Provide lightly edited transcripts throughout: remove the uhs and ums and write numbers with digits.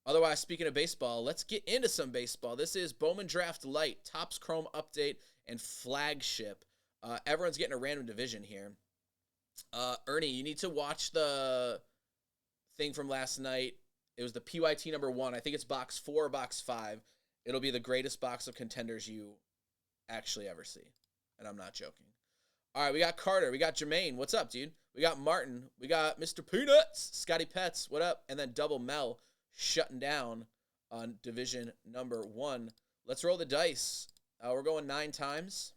Otherwise, speaking of baseball, let's get into some baseball. This is Bowman Draft Light, Topps Chrome Update, and Flagship. Everyone's getting a random division here. Ernie, you need to watch the thing from last night. It was the PYT number 1. I think it's box 4 or box 5. It'll be the greatest box of contenders you actually ever see. And I'm not joking. All right, we got Carter. We got Jermaine. What's up, dude? We got Martin. We got Mr. Peanuts. Scotty Pets. What up? And then Double Mel shutting down on division number 1. Let's roll the dice. We're going 9 times.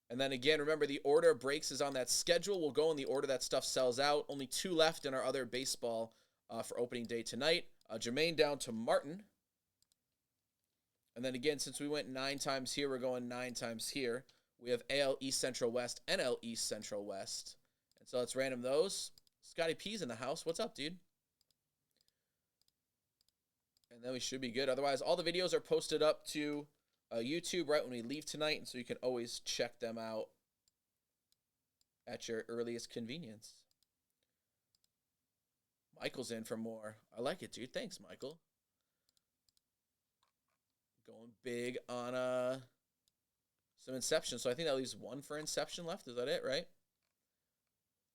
And then again, remember the order of breaks is on that schedule. We'll go in the order that stuff sells out. Only 2 left in our other baseball for opening day tonight. Jermaine down to Martin. And then again, since we went 9 times here, we're going 9 times here. We have AL East Central West, NL East Central West. And so let's random those. Scotty P's in the house. What's up, dude? And then we should be good. Otherwise, all the videos are posted up to YouTube right when we leave tonight, and so you can always check them out at your earliest convenience. Michael's in for more. I like it, dude. Thanks, Michael. Going big on some Inception. So I think that leaves 1 for Inception left. Is that it, right?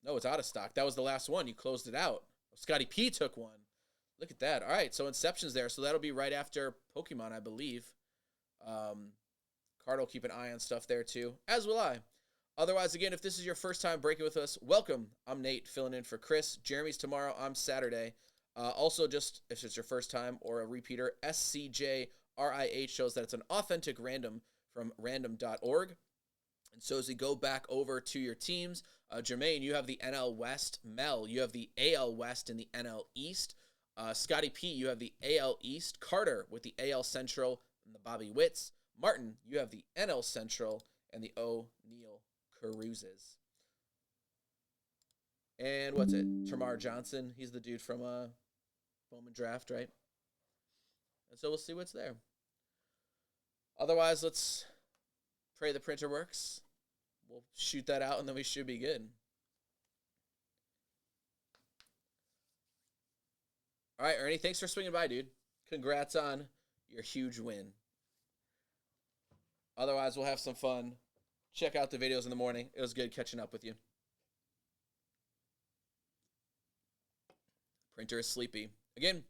No, it's out of stock. That was the last one. You closed it out. Scotty P took 1. Look at that. All right, so Inception's there. So that'll be right after Pokemon, I believe. Card will keep an eye on stuff there too, as will I. Otherwise, again, if this is your first time breaking with us, welcome. I'm Nate, filling in for Chris. Jeremy's tomorrow. I'm Saturday. Also, just if it's your first time or a repeater, SCJRIH shows that it's an authentic random from random.org. And so as we go back over to your teams, Jermaine, you have the NL West. Mel, you have the AL West and the NL East. Scotty P, you have the AL East. Carter with the AL Central and the Bobby Witts. Martin, you have the NL Central and the O'Neal Caruzes. And what's it? Termar Johnson. He's the dude from Bowman Draft, right? And so we'll see what's there. Otherwise, let's pray the printer works. We'll shoot that out, and then we should be good. All right, Ernie, thanks for swinging by, dude. Congrats on your huge win. Otherwise, we'll have some fun. Check out the videos in the morning. It was good catching up with you. Printer is sleepy. Again,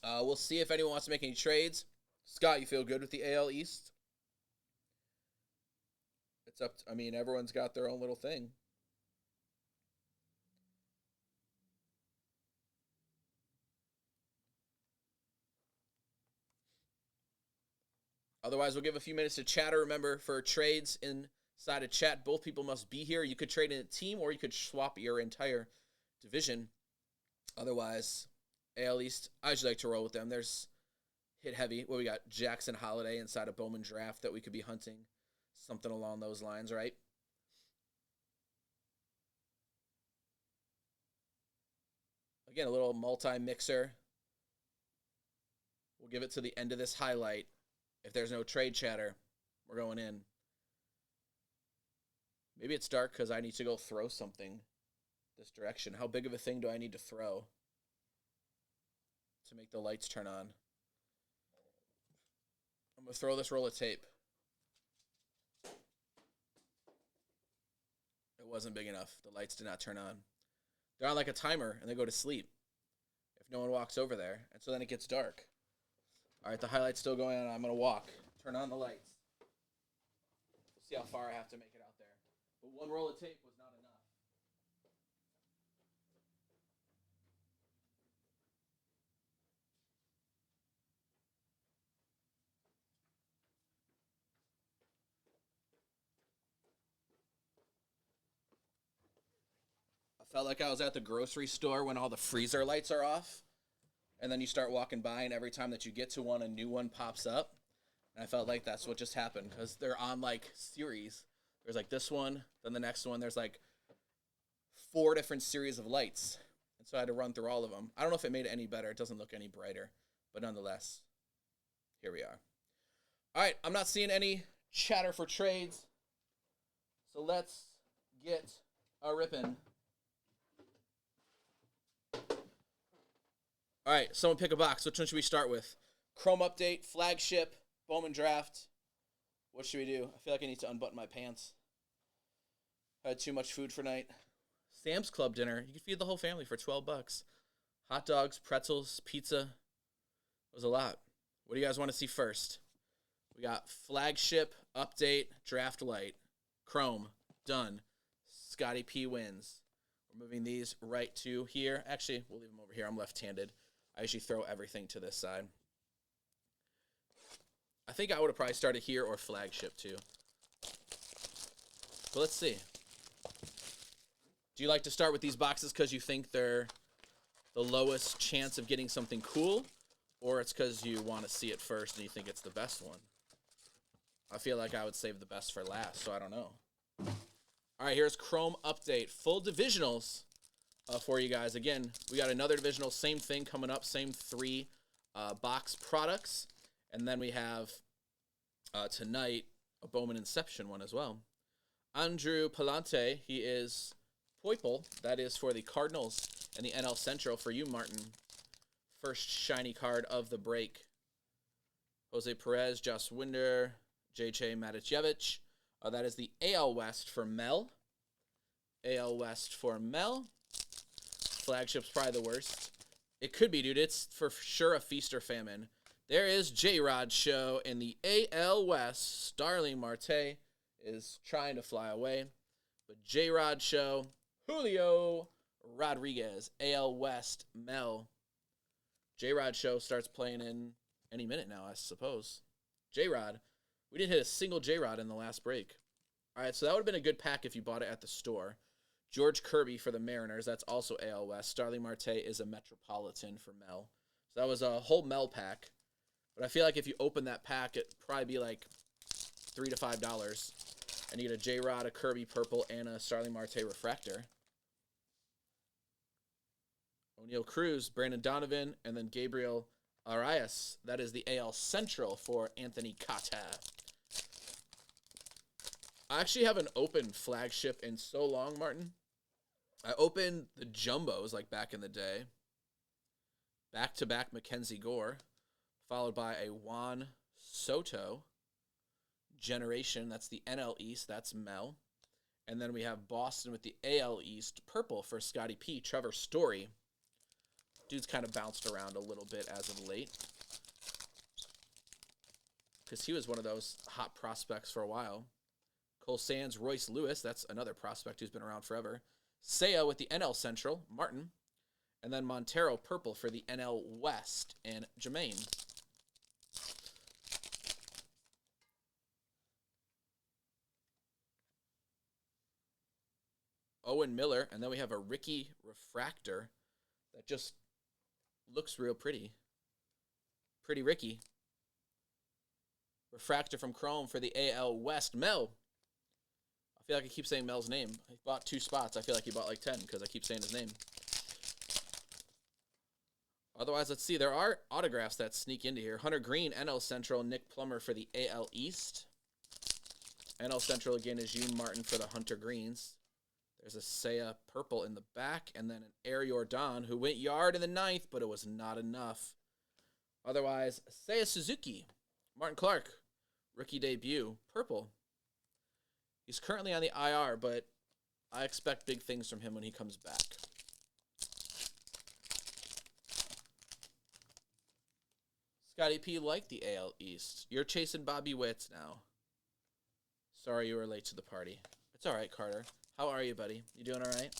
we'll see if anyone wants to make any trades. Scott, you feel good with the AL East? It's up to, everyone's got their own little thing. Otherwise, we'll give a few minutes to chatter. Remember, for trades inside of chat, both people must be here. You could trade in a team, or you could swap your entire division. Otherwise, AL East, I usually like to roll with them. There's hit heavy. Well, we got Jackson Holiday inside of Bowman Draft that we could be hunting. Something along those lines, right? Again, a little multi-mixer. We'll give it to the end of this highlight. If there's no trade chatter, we're going in. Maybe it's dark because I need to go throw something this direction. How big of a thing do I need to throw to make the lights turn on? I'm going to throw this roll of tape. It wasn't big enough. The lights did not turn on. They're on like a timer, and they go to sleep if no one walks over there. And so then it gets dark. All right, the highlight's still going on. I'm going to walk. Turn on the lights. We'll see how far I have to make it out there. But 1 roll of tape was not enough. I felt like I was at the grocery store when all the freezer lights are off. And then you start walking by, and every time that you get to one, a new one pops up. And I felt like that's what just happened, because they're on, like, series. There's, like, this one, then the next one. There's, like, 4 different series of lights. And so I had to run through all of them. I don't know if it made it any better. It doesn't look any brighter. But nonetheless, here we are. All right, I'm not seeing any chatter for trades. So let's get a ripping. All right, someone pick a box. Which one should we start with? Chrome update, flagship, Bowman draft. What should we do? I feel like I need to unbutton my pants. I had too much food for night. Sam's Club dinner. You can feed the whole family for $12. Hot dogs, pretzels, pizza. It was a lot. What do you guys want to see first? We got flagship, update, draft light, Chrome, done. Scotty P wins. We're moving these right to here. Actually, we'll leave them over here. I'm left-handed. I usually throw everything to this side. I think I would have probably started here or flagship too. But let's see. Do you like to start with these boxes because you think they're the lowest chance of getting something cool? Or it's because you want to see it first and you think it's the best one? I feel like I would save the best for last, so I don't know. All right, here's Chrome update. Full divisionals for you guys. Again, we got another divisional, same thing coming up, same 3 box products. And then we have tonight a Bowman Inception one as well. Andrew Palante, he is Poiple. That is for the Cardinals and the NL Central for you, Martin. First shiny card of the break. Jose Perez, Joss Winder, J.J. Matichevich. That is the AL West for Mel. AL West for Mel. Flagship's probably the worst. It could be, dude. It's for sure a feast or famine. There is J-Rod Show in the AL West. Starling Marte is trying to fly away. But J-Rod Show, Julio Rodriguez, AL West, Mel. J-Rod Show starts playing in any minute now, I suppose. J-Rod. We didn't hit a single J-Rod in the last break. All right, so that would have been a good pack if you bought it at the store. George Kirby for the Mariners. That's also AL West. Starling Marte is a Metropolitan for Mel. So that was a whole Mel pack. But I feel like if you open that pack, it'd probably be like $3 to $5. And you get a J-Rod, a Kirby Purple, and a Starling Marte Refractor. O'Neal Cruz, Brandon Donovan, and then Gabriel Arias. That is the AL Central for Anthony Kata. I actually haven't opened flagship in so long, Martin. I opened the Jumbos like back in the day. Back-to-back Mackenzie Gore, followed by a Juan Soto. Generation, that's the NL East, that's Mel. And then we have Boston with the AL East purple for Scotty P. Trevor Story. Dude's kind of bounced around a little bit as of late, because he was one of those hot prospects for a while. Cole Sands, Royce Lewis, that's another prospect who's been around forever. Seiya with the NL Central, Martin. And then Montero purple for the NL West, and Jermaine. Owen Miller, and then we have a Ricky Refractor that just looks real pretty. Pretty Ricky. Refractor from Chrome for the AL West. Mel. I feel like I keep saying Mel's name. He bought 2 spots. I feel like he bought like 10 because I keep saying his name. Otherwise, let's see. There are autographs that sneak into here. Hunter Green, NL Central. Nick Plummer for the AL East. NL Central again is Yoon Martin for the Hunter Greens. There's a Seiya purple in the back, and then an Air Jordan who went yard in the 9th, but it was not enough. Otherwise, Seiya Suzuki, Martin Clark, rookie debut, purple. He's currently on the IR, but I expect big things from him when he comes back. Scotty P liked the AL East. You're chasing Bobby Witt now. Sorry you were late to the party. It's all right, Carter. How are you, buddy? You doing all right?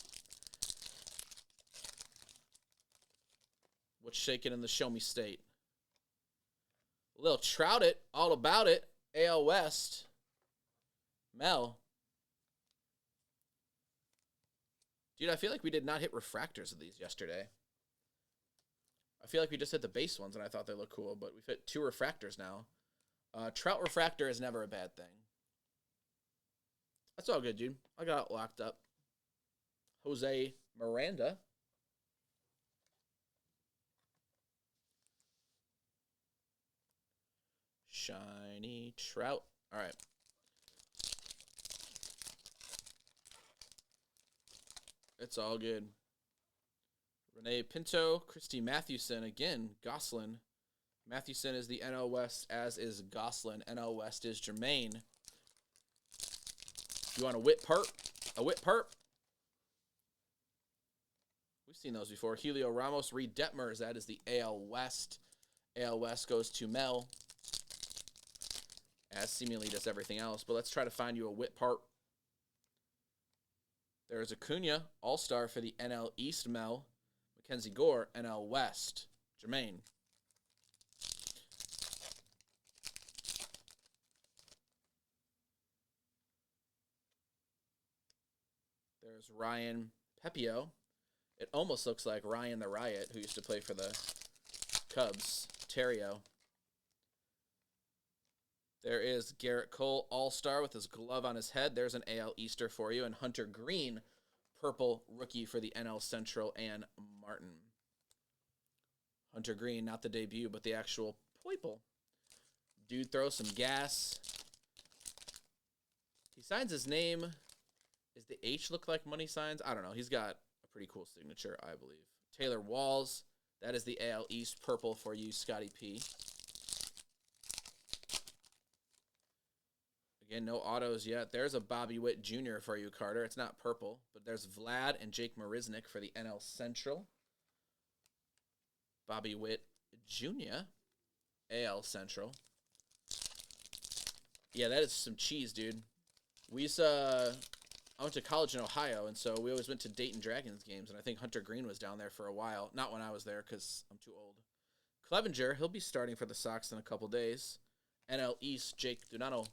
What's shaking in the Show Me State? Lil Trout it, all about it. AL West. Mel. Dude, I feel like we did not hit refractors of these yesterday. I feel like we just hit the base ones, and I thought they looked cool, but we've hit 2 refractors now. Trout refractor is never a bad thing. That's all good, dude. I got it locked up. Jose Miranda. Shiny Trout. All right. It's all good. Renee Pinto, Christy Mathewson, again, Goslin. Mathewson is the NL West, as is Goslin. NL West is Jermaine. You want a whip perp? A whip perp? We've seen those before. Helio Ramos, Reed Detmers. That is the AL West. AL West goes to Mel, as seemingly does everything else. But let's try to find you a whip perp. There's Acuna, All-Star for the NL East, Mel. Mackenzie Gore, NL West, Jermaine. There's Ryan Pepio. It almost looks like Ryan the Riot, who used to play for the Cubs. Terrio. There is Garrett Cole, All-Star with his glove on his head. There's an AL Easter for you. And Hunter Green, purple rookie for the NL Central, and Martin. Hunter Green, not the debut, but the actual purple. Dude throws some gas. He signs his name. Does the H look like money signs? I don't know. He's got a pretty cool signature, I believe. Taylor Walls. That is the AL East purple for you, Scotty P. Again, no autos yet. There's a Bobby Witt Jr. for you, Carter. It's not purple, but there's Vlad and Jake Marisnik for the NL Central. Bobby Witt Jr., AL Central. Yeah, that is some cheese, dude. I went to college in Ohio, and so we always went to Dayton Dragons games, and I think Hunter Green was down there for a while. Not when I was there, because I'm too old. Clevenger, he'll be starting for the Sox in a couple days. NL East, Jake Dunani.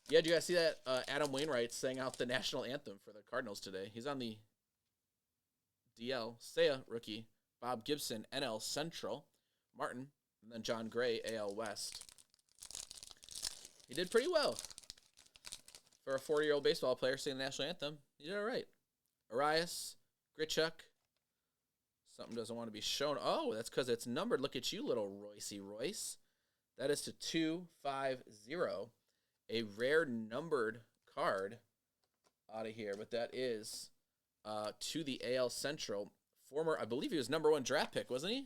Yeah, did you guys see that Adam Wainwright sang out the national anthem for the Cardinals today? He's on the DL. Seiya, rookie. Bob Gibson, NL Central. Martin, and then John Gray, AL West. He did pretty well. For a 40-year-old baseball player singing the national anthem, he did all right. Arias, Grichuk. Something doesn't want to be shown. Oh, that's because it's numbered. Look at you, little Roycey Royce. That is to 250. A rare numbered card out of here, but that is to the AL Central. Former, I believe he was #1 draft pick, wasn't he?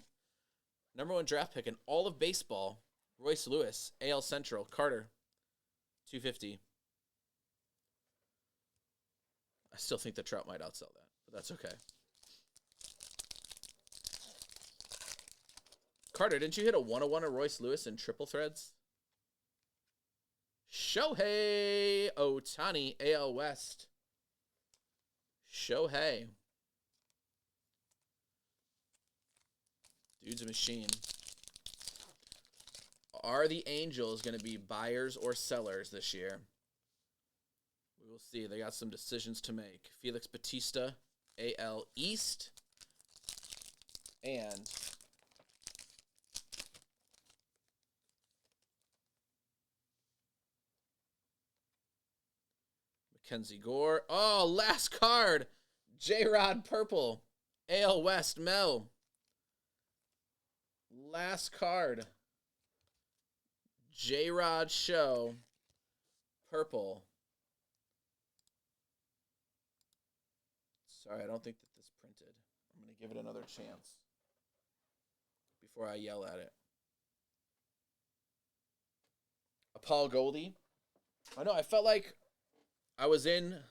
#1 draft pick in all of baseball. Royce Lewis, AL Central. Carter, 250. I still think the Trout might outsell that, but that's okay. Carter, didn't you hit a 101 of Royce Lewis in triple threads? Shohei Ohtani, AL West. Shohei. Dude's a machine. Are the Angels going to be buyers or sellers this year? We will see. They got some decisions to make. Felix Bautista, AL East. And Mackenzie Gore. Oh, last card. J-Rod Purple. AL West, Mel. Last card. J-Rod Show. Purple. Sorry, I don't think that this printed. I'm going to give it another chance before I yell at it. A Paul Goldie. I know, I felt like I was in...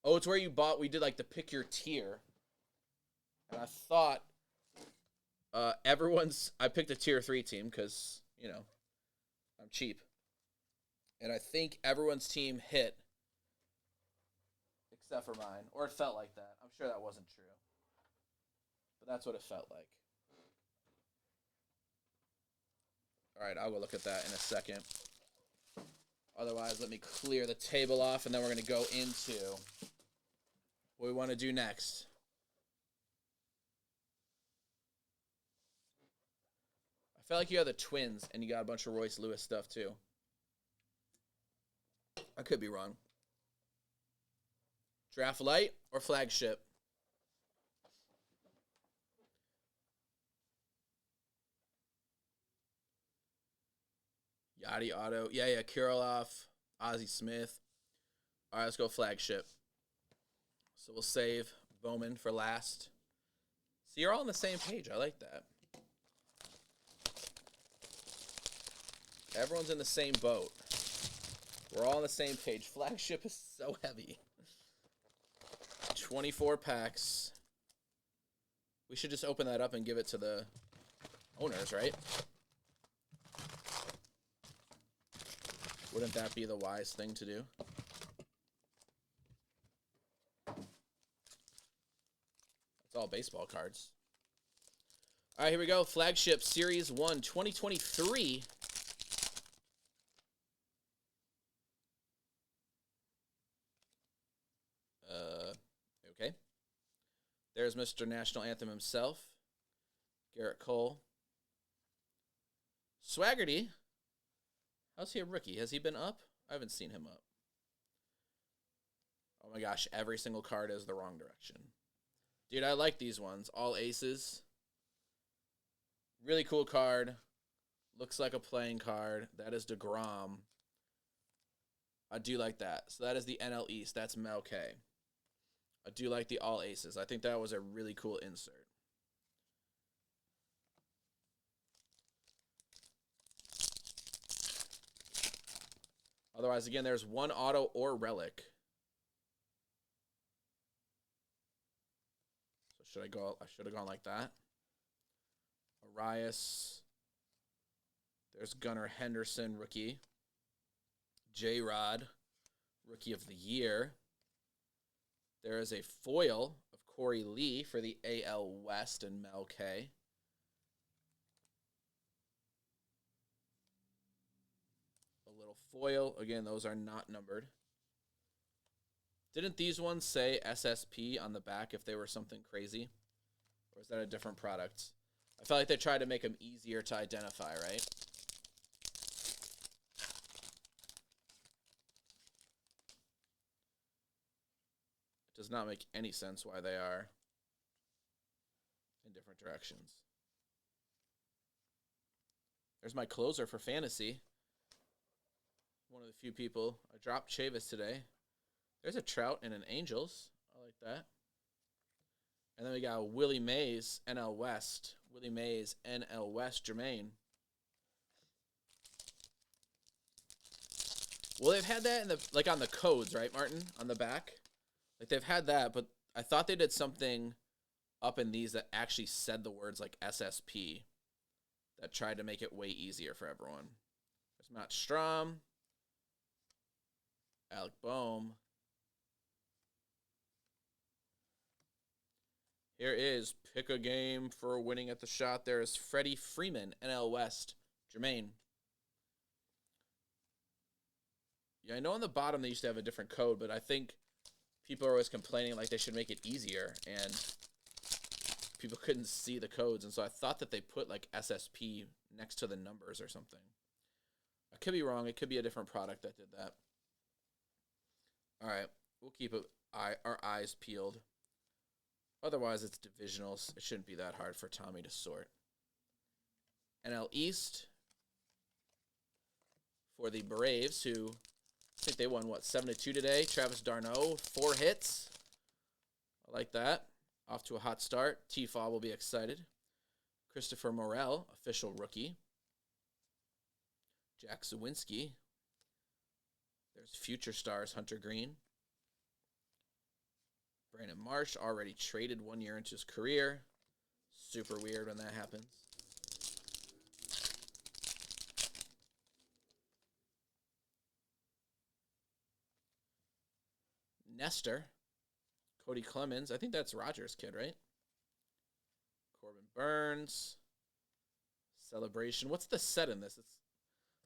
Oh, it's where you bought... We did like the pick your tier. And I thought everyone's... I picked a tier 3 team because, you know, I'm cheap. And I think everyone's team hit except for mine. Or it felt like that. I'm sure that wasn't true. But that's what it felt like. All right, I'll go look at that in a second. Otherwise, let me clear the table off, and then we're going to go into what we want to do next. I felt like you had the Twins, and you got a bunch of Royce Lewis stuff, too. I could be wrong. Draft Light or Flagship? Yachty Auto. Yeah, Kirilloff. Ozzie Smith. All right, let's go Flagship. So we'll save Bowman for last. So you're all on the same page. I like that. Everyone's in the same boat. We're all on the same page. Flagship is so heavy. 24 packs. We should just open that up and give it to the owners, right? Wouldn't that be the wise thing to do? That's all baseball cards. All right, here we go. Flagship Series 1, 2023. Okay. There's Mr. National Anthem himself. Garrett Cole. Swaggerty. How's he a rookie? Has he been up? I haven't seen him up. Oh my gosh, every single card is the wrong direction. Dude, I like these ones. All aces. Really cool card. Looks like a playing card. That is DeGrom. I do like that. So that is the NL East. That's Mel K. I do like the all aces. I think that was a really cool insert. Otherwise, again, there's one auto or relic. So should I go? I should have gone like that. Arias. There's Gunnar Henderson, rookie. J-Rod, rookie of the year. There is a foil of Corey Lee for the AL West and Mel K. A little foil. Again, those are not numbered. Didn't these ones say SSP on the back if they were something crazy? Or is that a different product? I felt like they tried to make them easier to identify, right? Does not make any sense why they are in different directions. There's my closer for fantasy. One of the few people. I dropped Chavis today. There's a Trout and an Angels. I like that. And then we got Willie Mays, NL West. Willie Mays, NL West, Jermaine. Well, they've had that in the like on the codes, right, Martin? On the back. Like, they've had that, but I thought they did something up in these that actually said the words, like, SSP that tried to make it way easier for everyone. There's Matt Strahm, Alec Boehm. Here is pick a game for winning at the shot. There is Freddie Freeman, NL West, Jermaine. Yeah, I know on the bottom they used to have a different code, but I think people are always complaining like they should make it easier, and people couldn't see the codes, and so I thought that they put like SSP next to the numbers or something. I could be wrong. It could be a different product that did that. All right, we'll keep our eyes peeled. Otherwise, it's divisionals. It shouldn't be that hard for Tommy to sort. NL East for the Braves, who I think they won, what, 7-2 today. Travis d'Arnaud, 4 hits. I like that. Off to a hot start. T-Fall will be excited. Christopher Morel, official rookie. Jack Zawinski. There's future stars, Hunter Green. Brandon Marsh, already traded 1 year into his career. Super weird when that happens. Nestor, Cody Clemens. I think that's Rogers' kid, right? Corbin Burns. Celebration. What's the set in this? It's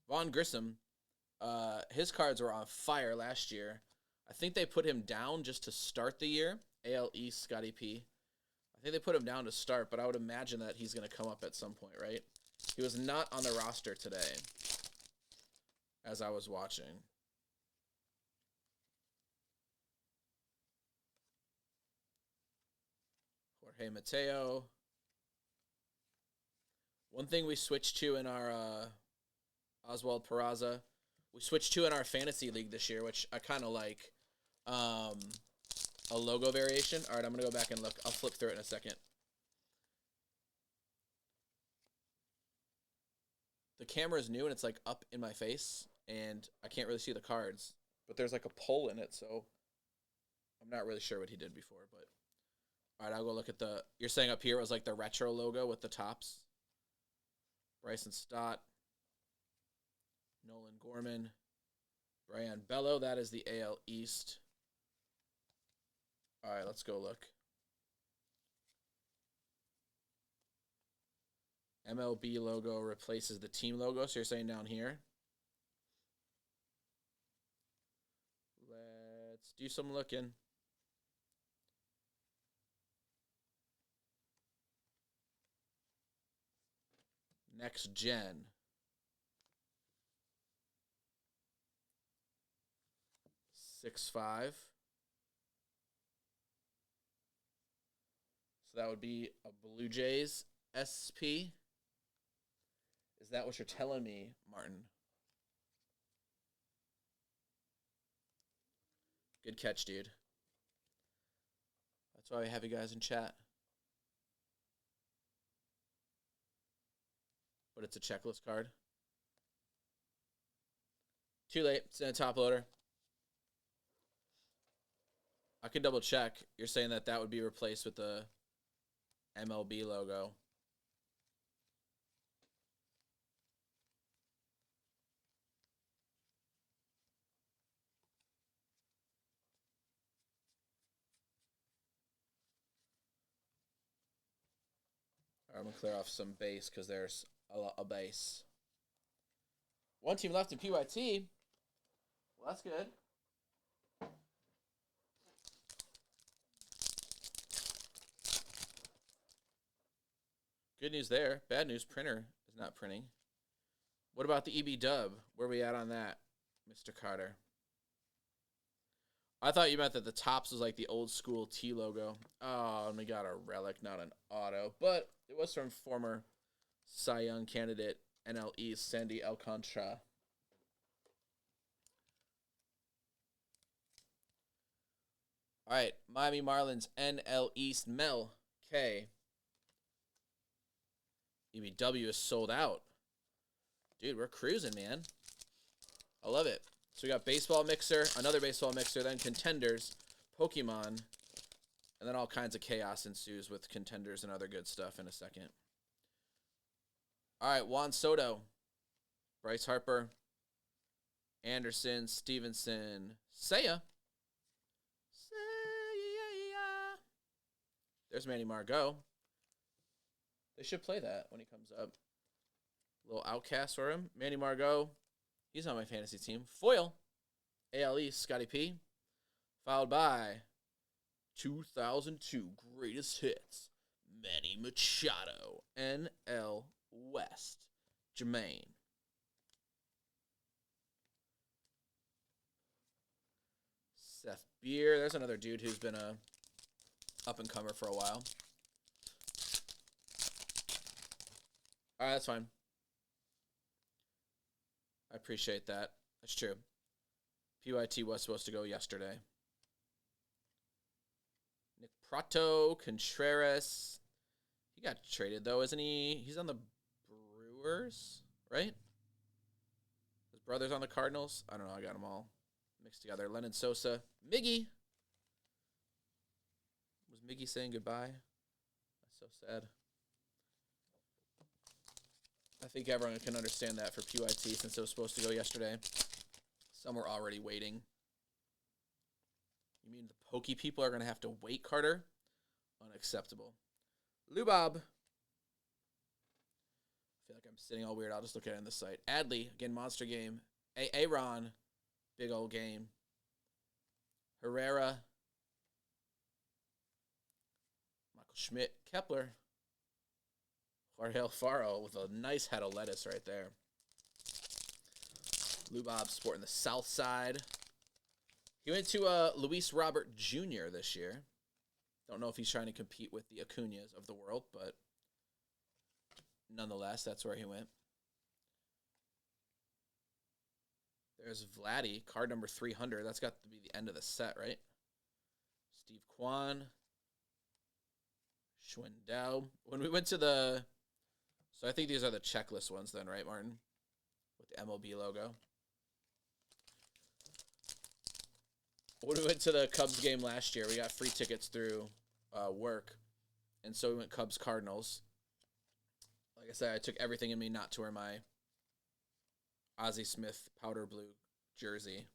Vaughn Grissom. His cards were on fire last year. I think they put him down just to start the year. AL East, Scotty P. I think they put him down to start, but I would imagine that he's going to come up at some point, right? He was not on the roster today as I was watching. Jorge Mateo. One thing we switched to in our Oswald Peraza, we switched to in our fantasy league this year, which I kind of like. a logo variation. All right, I'm going to go back and look. I'll flip through it in a second. The camera is new and it's like up in my face and I can't really see the cards, but there's like a pole in it, so I'm not really sure what he did before, but all right, I'll go look at the, you're saying up here it was like the retro logo with the tops. Bryson Stott, Nolan Gorman, Brian Bello, that is the AL East. All right, let's go look. MLB logo replaces the team logo, so you're saying down here. Let's do some looking. Next gen. $6.5. So that would be a Blue Jays SP. Is that what you're telling me, Martin? Good catch, dude. That's why we have you guys in chat. But it's a checklist card. Too late. It's in a top loader. I could double check. You're saying that that would be replaced with the MLB logo. I'm going to clear off some base because there's a base. One team left in PYT. Well, that's good. Good news there. Bad news, printer is not printing. What about the EB dub? Where are we at on that, Mr. Carter? I thought you meant that the tops was like the old school T logo. Oh, and we got a relic, not an auto. But it was from former Cy Young candidate NL East, Sandy Alcantara. All right, Miami Marlins NL East Mel K. EBW is sold out. Dude, we're cruising, man. I love it. So we got Baseball Mixer, another Baseball Mixer, then Contenders, Pokemon, and then all kinds of chaos ensues with Contenders and other good stuff in a second. All right, Juan Soto, Bryce Harper, Anderson, Stevenson, Seiya. There's Manny Margot. They should play that when he comes up. A little outcast for him. Manny Margot. He's on my fantasy team. Foil. AL East, Scotty P. Followed by 2002 Greatest Hits. Manny Machado. NL West. Jermaine. Seth Beer. There's another dude who's been a up-and-comer for a while. All right, that's fine. I appreciate that. That's true. PYT was supposed to go yesterday. Nick Prato, Contreras. He got traded, though, isn't he? He's on the Brewers, right? His brother's on the Cardinals. I don't know. I got them all mixed together. Lennon Sosa. Miggy. Was Miggy saying goodbye? That's so sad. I think everyone can understand that for PYT since it was supposed to go yesterday. Some were already waiting. You mean the Pokey people are going to have to wait, Carter? Unacceptable. Lubob. I feel like I'm sitting all weird. I'll just look at it on the site. Adley, again, monster game. Aaron, big old game. Herrera. Michael Schmidt. Kepler. Jorge Alfaro with a nice head of lettuce right there. Lubob sporting the south side. He went to Luis Robert Jr. this year. Don't know if he's trying to compete with the Acuñas of the world, but nonetheless, that's where he went. There's Vladdy, card number 300. That's got to be the end of the set, right? Steve Kwan. Schwindel. When we went to the... So I think these are the checklist ones then, right, Martin? With the MLB logo. When we went to the Cubs game last year, we got free tickets through work. And so we went Cubs-Cardinals. Like I said, I took everything in me not to wear my Ozzie Smith powder blue jersey.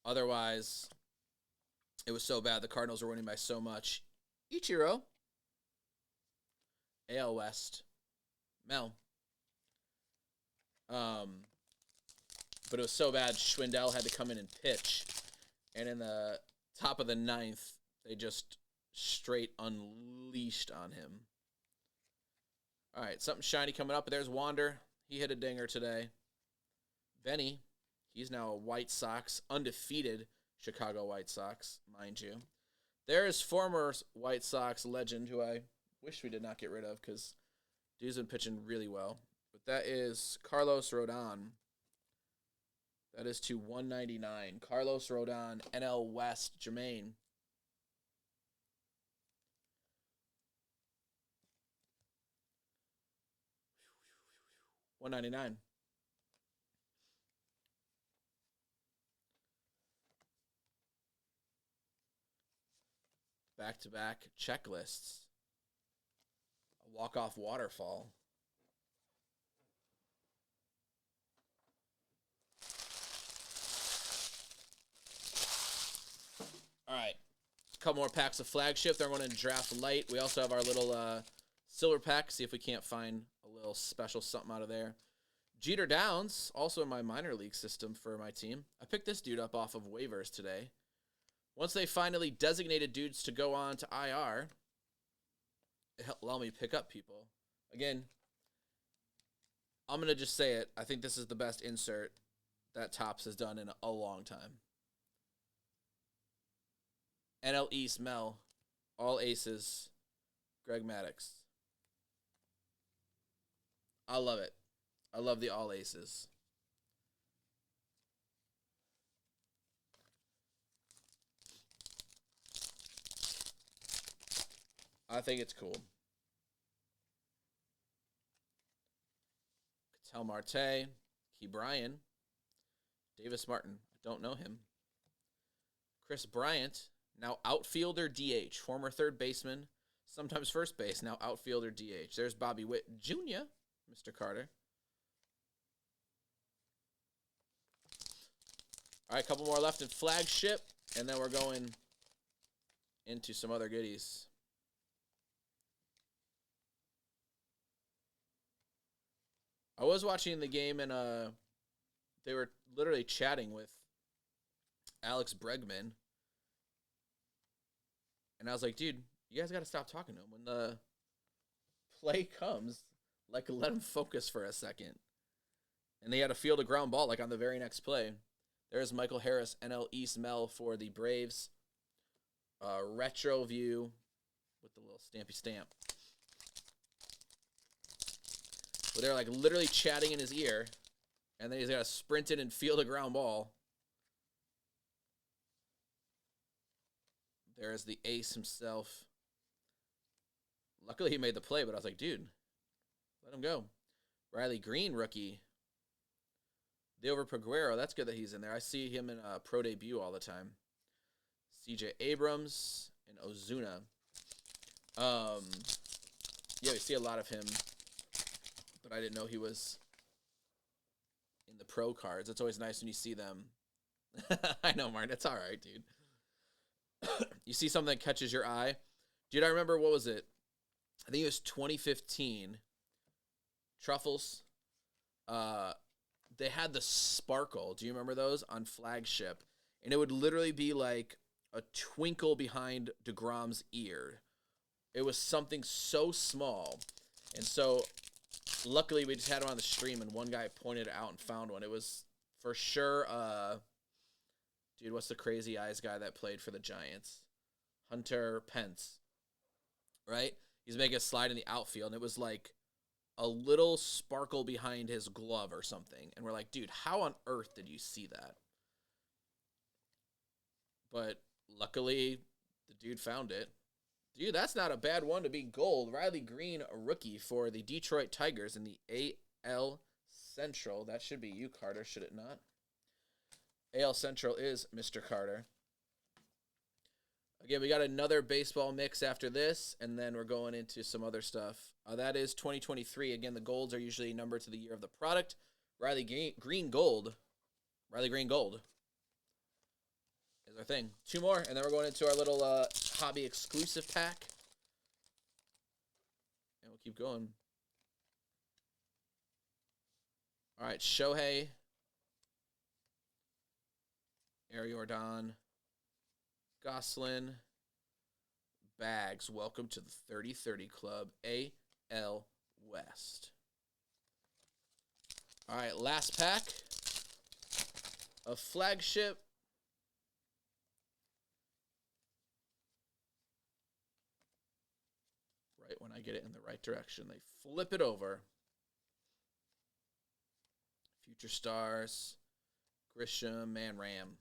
Otherwise, it was so bad. The Cardinals were winning by so much. Ichiro. AL West. Mel. But it was so bad, Schwindel had to come in and pitch. And in the top of the ninth, they just straight unleashed on him. All right, something shiny coming up. But there's Wander. He hit a dinger today. Benny, he's now a White Sox, undefeated Chicago White Sox, mind you. There is former White Sox legend who I wish we did not get rid of because dude's been pitching really well. But that is Carlos Rodon. That is to 199. Carlos Rodon, NL West, Jermaine. $199. Back-to-back checklists. A walk-off waterfall. All right. A couple more packs of flagship. They're going to draft light. We also have our little silver pack. See if we can't find a little special something out of there. Jeter Downs, also in my minor league system for my team. I picked this dude up off of waivers today. Once they finally designated dudes to go on to IR, it allowed me to pick up people. Again, I'm going to just say it. I think this is the best insert that Topps has done in a long time. NL East, Mel, all aces, Greg Maddux. I love it. I love the all aces. I think it's cool. Ketel Marte, Key Bryan, Davis Martin. I don't know him. Chris Bryant, now outfielder DH, former third baseman, sometimes first base, now outfielder DH. There's Bobby Witt Jr., Mr. Carter. All right, a couple more left in flagship, and then we're going into some other goodies. I was watching the game, and they were literally chatting with Alex Bregman. And I was like, dude, you guys got to stop talking to him. When the play comes, like, let him focus for a second. And they had a field a ground ball, like, on the very next play. There's Michael Harris, NL East Mel for the Braves. Retro view with the little stampy stamp. Where they're, like, literally chatting in his ear. And then he's got to sprint in and field a ground ball. There's the ace himself. Luckily, he made the play, but I was like, dude, let him go. Riley Green, rookie. Dilver Peguero, that's good that he's in there. I see him in pro debut all the time. CJ Abrams and Ozuna. Yeah, we see a lot of him, but I didn't know he was in the pro cards. It's always nice when you see them. I know, Martin. It's all right, dude. You see something that catches your eye. Dude, I remember, what was it? I think it was 2015. Truffles. They had the sparkle. Do you remember those? On flagship. And it would literally be like a twinkle behind DeGrom's ear. It was something so small. And so, luckily, we just had him on the stream, and one guy pointed it out and found one. It was for sure, dude, what's the crazy eyes guy that played for the Giants? Hunter Pence. Right? He's making a slide in the outfield, and it was like a little sparkle behind his glove or something. And we're like, dude, how on earth did you see that? but luckily the dude found it. Dude, that's not a bad one to be gold. Riley Green, a rookie for the Detroit Tigers in the AL Central. That should be you, Carter, should it not? AL Central is Mr. Carter. Again, we got another baseball mix after this, and then we're going into some other stuff. That is 2023. Again, the golds are usually numbered to the year of the product. Riley Green Gold. Riley Green Gold is our thing. Two more, and then we're going into our little hobby exclusive pack. And we'll keep going. All right, Shohei. Ariordon. Goslin. Bags. Welcome to the 30-30 Club. AL West. All right, last pack of Flagship. Right when I get it in the right direction, they flip it over. Future Stars. Grisham, Man Ram.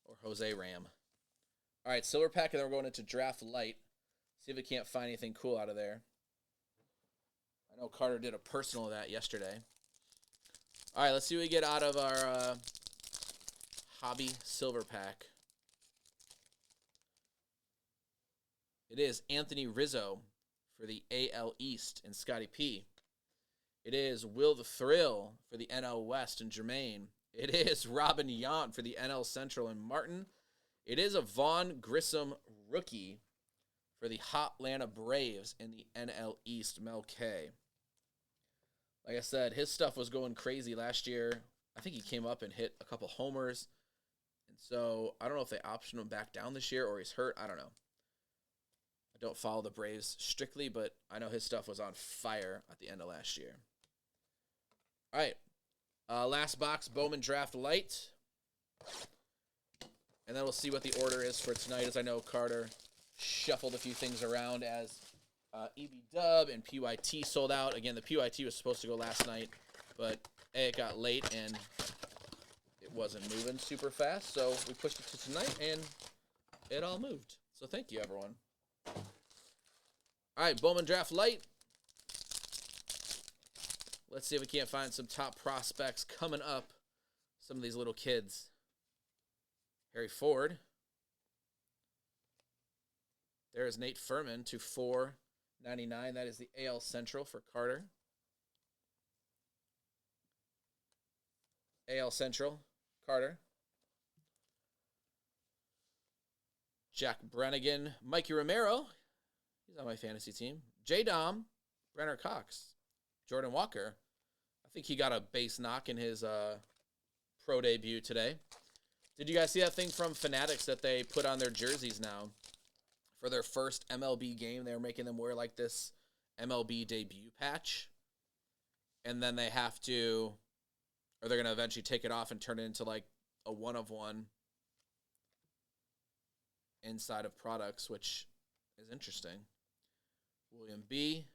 Or Jose Ram. All right, silver pack, and then we're going into Draft Light. See if we can't find anything cool out of there. I know Carter did a personal of that yesterday. All right, let's see what we get out of our hobby silver pack. It is Anthony Rizzo for the AL East and Scotty P. It is Will the Thrill for the NL West and Jermaine. It is Robin Yount for the NL Central and Martin. It is a Vaughn Grissom rookie for the Hotlanta Braves in the NL East, Mel K. Like I said, his stuff was going crazy last year. I think he came up and hit a couple homers. And so I don't know if they optioned him back down this year or he's hurt. I don't know. I don't follow the Braves strictly, but I know his stuff was on fire at the end of last year. All right. Last box, Bowman Draft Light. And then we'll see what the order is for tonight, as I know Carter shuffled a few things around as EB Dub and PYT sold out. Again, the PYT was supposed to go last night, but it got late and it wasn't moving super fast, so we pushed it to tonight, and it all moved. So thank you, everyone. All right, Bowman Draft Light. Let's see if we can't find some top prospects coming up. Some of these little kids. Harry Ford. There's Nate Furman to $4.99. That is the AL Central for Carter. AL Central, Carter. Jack Brannigan, Mikey Romero. He's on my fantasy team. J-Dom, Brenner Cox. Jordan Walker. I think he got a base knock in his pro debut today. Did you guys see that thing from Fanatics that they put on their jerseys now? For their first MLB game, they were making them wear like this MLB debut patch. And then they have to, or they're going to eventually take it off and turn it into like a one-of-one inside of products, which is interesting. William B.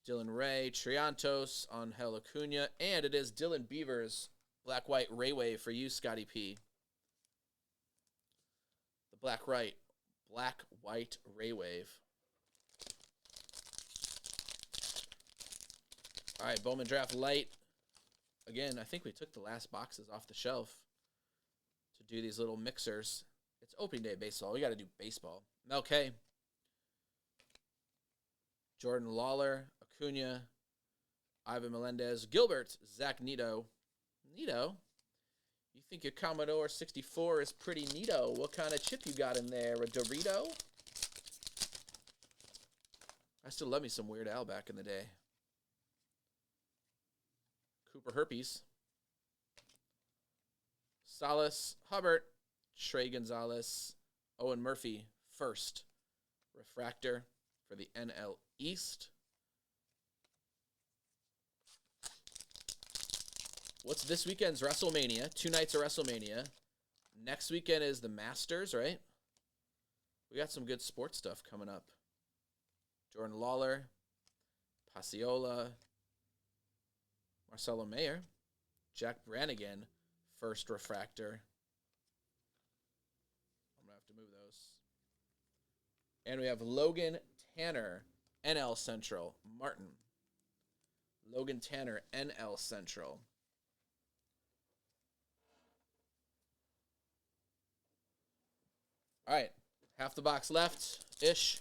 Dylan Ray, Triantos, Angel Acuna, and it is Dylan Beavers, Black-White Ray Wave for you, Scotty P. The Black-White Ray Wave. All right, Bowman Draft Light. Again, I think we took the last boxes off the shelf to do these little mixers. It's opening day baseball. We got to do baseball. Mel K. Jordan Lawler, Acuna, Ivan Melendez, Gilbert, Zach Neto. Neto? You think your Commodore 64 is pretty neato. What kind of chip you got in there? A Dorito? I still love me some Weird Al back in the day. Cooper Herpes. Salas, Hubbard, Trey Gonzalez, Owen Murphy, first. Refractor for the NL East. What's this weekend's WrestleMania? 2 nights of WrestleMania. Next weekend is the Masters, right? We got some good sports stuff coming up. Jordan Lawler, Pasiola, Marcelo Mayer, Jack Brannigan, first refractor. I'm going to have to move those. And we have Logan Tanner, NL Central, Martin. Logan Tanner, NL Central. All right, half the box left-ish.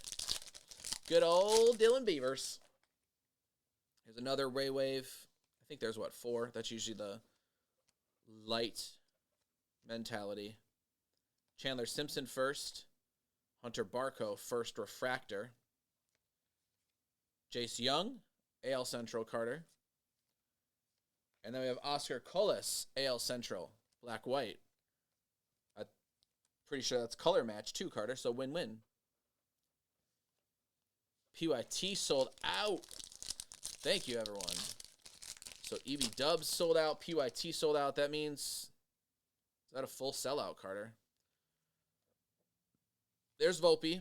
Good old Dylan Beavers. Here's another Ray Wave. I think there's, what, 4? That's usually the light mentality. Chandler Simpson first. Hunter Barco, first refractor. Jace Young, AL Central Carter. And then we have Oscar Colas, AL Central, black-white. I'm pretty sure that's color match too, Carter, so win-win. PYT sold out. Thank you, everyone. So EV Dubs sold out, PYT sold out. That means, is that a full sellout, Carter? There's Volpe.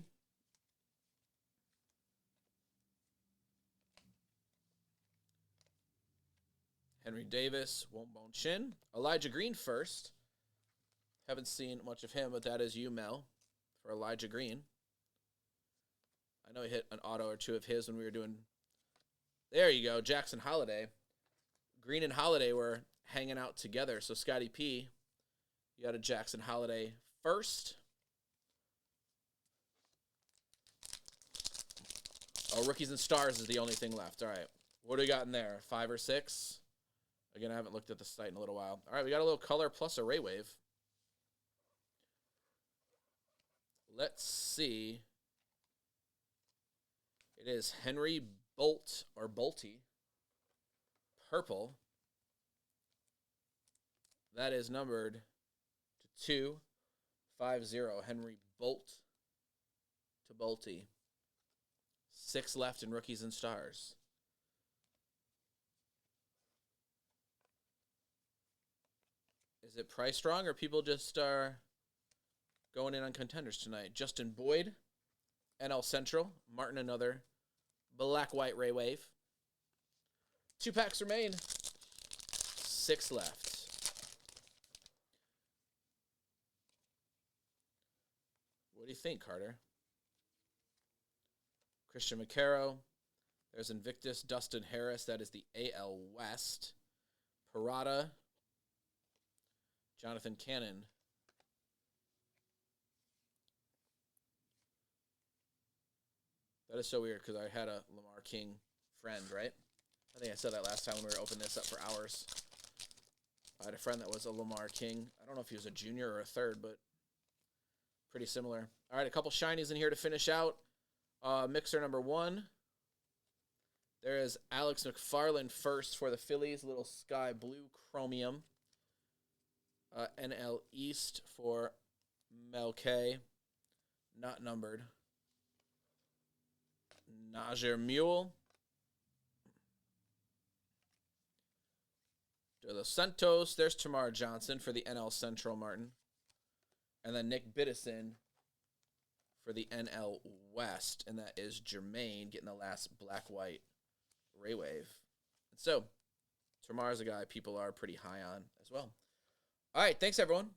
Henry Davis, Wombone Chin. Elijah Green first. Haven't seen much of him, but that is you, Mel, for Elijah Green. I know he hit an auto or two of his when we were doing... There you go, Jackson Holiday. Green and Holiday were hanging out together. So, Scotty P, you got a Jackson Holiday first. Oh, Rookies and Stars is the only thing left. All right. What do we got in there? 5 or 6? Again, I haven't looked at the site in a little while. All right, we got a little color plus a Ray Wave. Let's see. It is Henry Bolt or Bolty. Purple. That is numbered to 250. Henry Bolt to Bolty. 6 left in Rookies and Stars. Is it price strong or people just are going in on contenders tonight? Justin Boyd, NL Central. Martin, another black-white Ray Wave. 2 packs remain. 6 left. What do you think, Carter? Christian McCarrow. There's Invictus, Dustin Harris. That is the AL West. Parada. Jonathan Cannon. That is so weird because I had a Lamar King friend, right? I think I said that last time when we were opening this up for hours. I had a friend that was a Lamar King. I don't know if he was a junior or a third, but pretty similar. All right, a couple shinies in here to finish out. Mixer number 1. There is Alex McFarland first for the Phillies. Little sky blue chromium. NL East for Mel K. Not numbered. Najee Mule. De Los Santos. There's Tamar Johnson for the NL Central, Martin. And then Nick Biddison for the NL West. And that is Jermaine getting the last black-white Ray Wave. And so, Tamar's a guy people are pretty high on as well. All right, thanks, everyone.